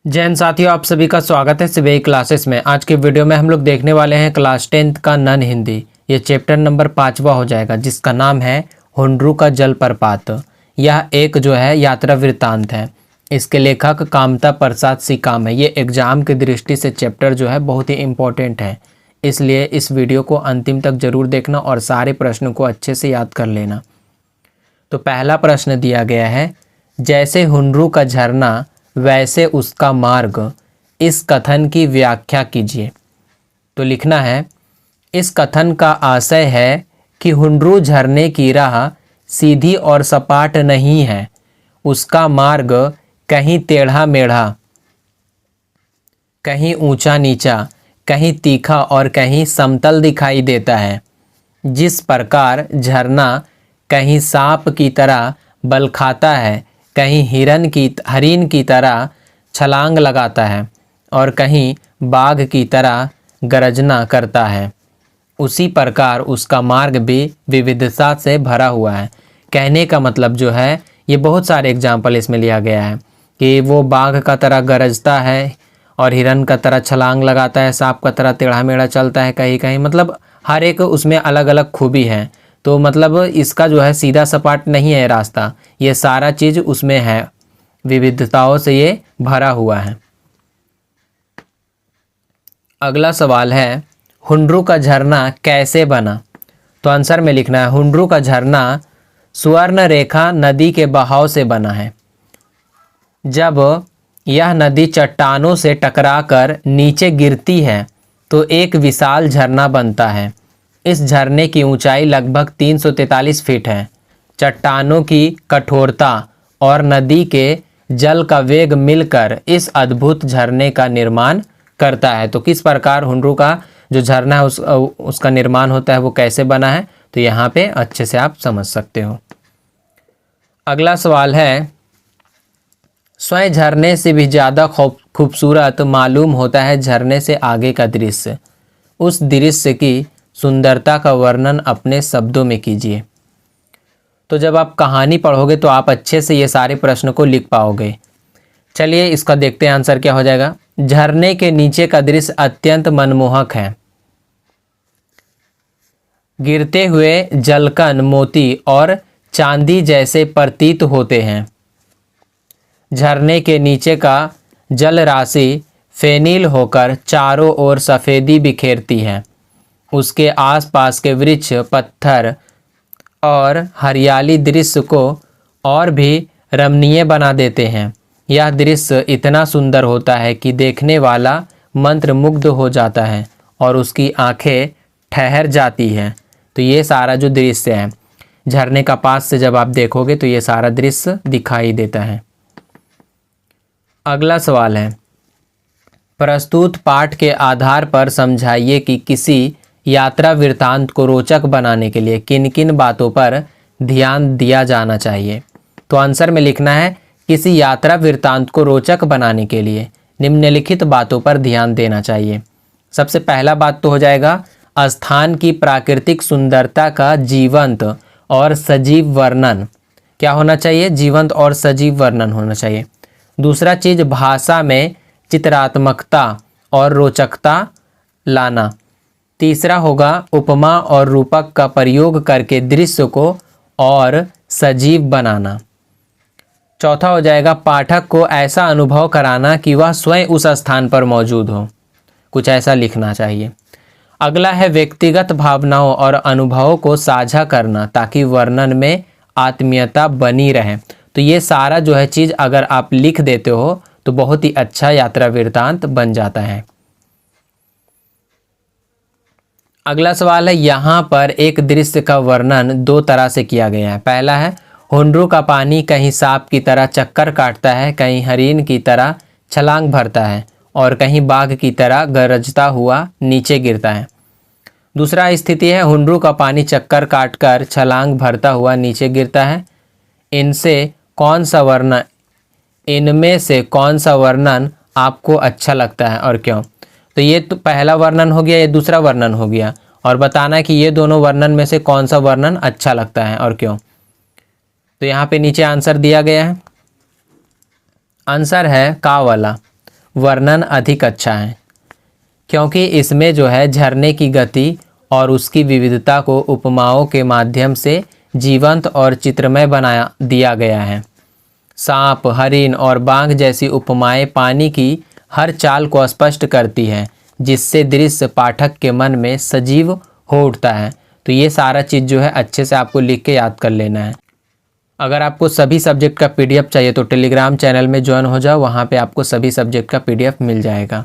जय हिंद साथियों, आप सभी का स्वागत है सिवेई क्लासेस में। आज के वीडियो में हम लोग देखने वाले हैं क्लास 10th का नन हिंदी। ये चैप्टर नंबर 5वां हो जाएगा, जिसका नाम है हुंड्रू का जलप्रपात। यह एक जो है यात्रा वृत्तांत है। इसके लेखक कामता प्रसाद सीकाम है। ये एग्जाम की दृष्टि से चैप्टर जो है बहुत ही इम्पोर्टेंट है, इसलिए इस वीडियो को अंतिम तक जरूर देखना और सारे प्रश्नों को अच्छे से याद कर लेना। तो पहला प्रश्न दिया गया है, जैसे हुंड्रू का झरना वैसे उसका मार्ग, इस कथन की व्याख्या कीजिए। तो लिखना है, इस कथन का आशय है कि हुंड्रू झरने की राह सीधी और सपाट नहीं है। उसका मार्ग कहीं टेढ़ा मेढ़ा, कहीं ऊंचा नीचा, कहीं तीखा और कहीं समतल दिखाई देता है। जिस प्रकार झरना कहीं सांप की तरह बल खाता है, कहीं हरिन की तरह छलांग लगाता है और कहीं बाघ की तरह गर्जना करता है, उसी प्रकार उसका मार्ग भी विविधता से भरा हुआ है। कहने का मतलब जो है, ये बहुत सारे एग्जाम्पल इसमें लिया गया है कि वो बाघ का तरह गरजता है और हिरन का तरह छलांग लगाता है, सांप का तरह टेढ़ा मेढ़ा चलता है कहीं कहीं, मतलब हर एक उसमें अलग अलग खूबी है। तो मतलब इसका जो है सीधा सपाट नहीं है रास्ता, ये सारा चीज़ उसमें है, विविधताओं से ये भरा हुआ है। अगला सवाल है, हुंड्रू का झरना कैसे बना? तो आंसर में लिखना है, हुंड्रू का झरना स्वर्ण रेखा नदी के बहाव से बना है। जब यह नदी चट्टानों से टकराकर नीचे गिरती है तो एक विशाल झरना बनता है। इस झरने की ऊंचाई लगभग 343 फीट है। चट्टानों की कठोरता और नदी के जल का वेग मिलकर इस अद्भुत झरने का निर्माण करता है। तो किस प्रकार हुंड्रू का जो झरना है उसका निर्माण होता है, वो कैसे बना है, तो यहाँ पे अच्छे से आप समझ सकते हो। अगला सवाल है, स्वयं झरने से भी ज़्यादा खूबसूरत मालूम होता है झरने से आगे का दृश्य। उस दृश्य की सुंदरता का वर्णन अपने शब्दों में कीजिए। तो जब आप कहानी पढ़ोगे तो आप अच्छे से ये सारे प्रश्न को लिख पाओगे। चलिए इसका देखते हैं आंसर क्या हो जाएगा। झरने के नीचे का दृश्य अत्यंत मनमोहक है। गिरते हुए जलकण मोती और चांदी जैसे प्रतीत होते हैं। झरने के नीचे का जल राशि फेनील होकर चारों ओर सफ़ेदी बिखेरती है। उसके आसपास के वृक्ष, पत्थर और हरियाली दृश्य को और भी रमणीय बना देते हैं। यह दृश्य इतना सुंदर होता है कि देखने वाला मंत्रमुग्ध हो जाता है और उसकी आंखें ठहर जाती हैं। तो ये सारा जो दृश्य है, झरने का पास से जब आप देखोगे तो ये सारा दृश्य दिखाई देता है। अगला सवाल है, प्रस्तुत पाठ के आधार पर समझाइए कि किसी यात्रा वृत्तांत को रोचक बनाने के लिए किन किन बातों पर ध्यान दिया जाना चाहिए। तो आंसर में लिखना है, किसी यात्रा वृत्तांत को रोचक बनाने के लिए निम्नलिखित बातों पर ध्यान देना चाहिए। सबसे पहला बात तो हो जाएगा, स्थान की प्राकृतिक सुंदरता का जीवंत और सजीव वर्णन। क्या होना चाहिए? जीवंत और सजीव वर्णन होना चाहिए। दूसरा चीज़, भाषा में चित्रात्मकता और रोचकता लाना। तीसरा होगा, उपमा और रूपक का प्रयोग करके दृश्य को और सजीव बनाना। चौथा हो जाएगा, पाठक को ऐसा अनुभव कराना कि वह स्वयं उस स्थान पर मौजूद हो। कुछ ऐसा लिखना चाहिए। अगला है, व्यक्तिगत भावनाओं और अनुभवों को साझा करना ताकि वर्णन में आत्मीयता बनी रहे। तो ये सारा जो है चीज़ अगर आप लिख देते हो तो बहुत ही अच्छा यात्रा वृत्तांत बन जाता है। अगला सवाल है, यहाँ पर एक दृश्य का वर्णन दो तरह से किया गया है। पहला है, हुंड्रू का पानी कहीं सांप की तरह चक्कर काटता है, कहीं हरिन की तरह छलांग भरता है और कहीं बाघ की तरह गरजता हुआ नीचे गिरता है। दूसरा स्थिति है, हुंड्रू का पानी चक्कर काटकर छलांग भरता हुआ नीचे गिरता है। इनमें से कौन सा वर्णन आपको अच्छा लगता है और क्यों? तो ये तो पहला वर्णन हो गया, ये दूसरा वर्णन हो गया, और बताना है कि ये दोनों वर्णन में से कौन सा वर्णन अच्छा लगता है और क्यों। तो यहाँ पे नीचे आंसर दिया गया है। आंसर है का वाला। वर्णन अधिक अच्छा है, क्योंकि इसमें जो है झरने की गति और उसकी विविधता को उपमाओं के माध्यम से जीवंत और चित्रमय बना दिया गया है। सांप, हरिण और बाघ जैसी उपमाएं पानी की हर चाल को स्पष्ट करती हैं, जिससे दृश्य पाठक के मन में सजीव हो उठता है। तो ये सारा चीज़ जो है अच्छे से आपको लिख के याद कर लेना है। अगर आपको सभी सब्जेक्ट का PDF चाहिए तो टेलीग्राम चैनल में ज्वाइन हो जाओ, वहाँ पे आपको सभी सब्जेक्ट का PDF मिल जाएगा।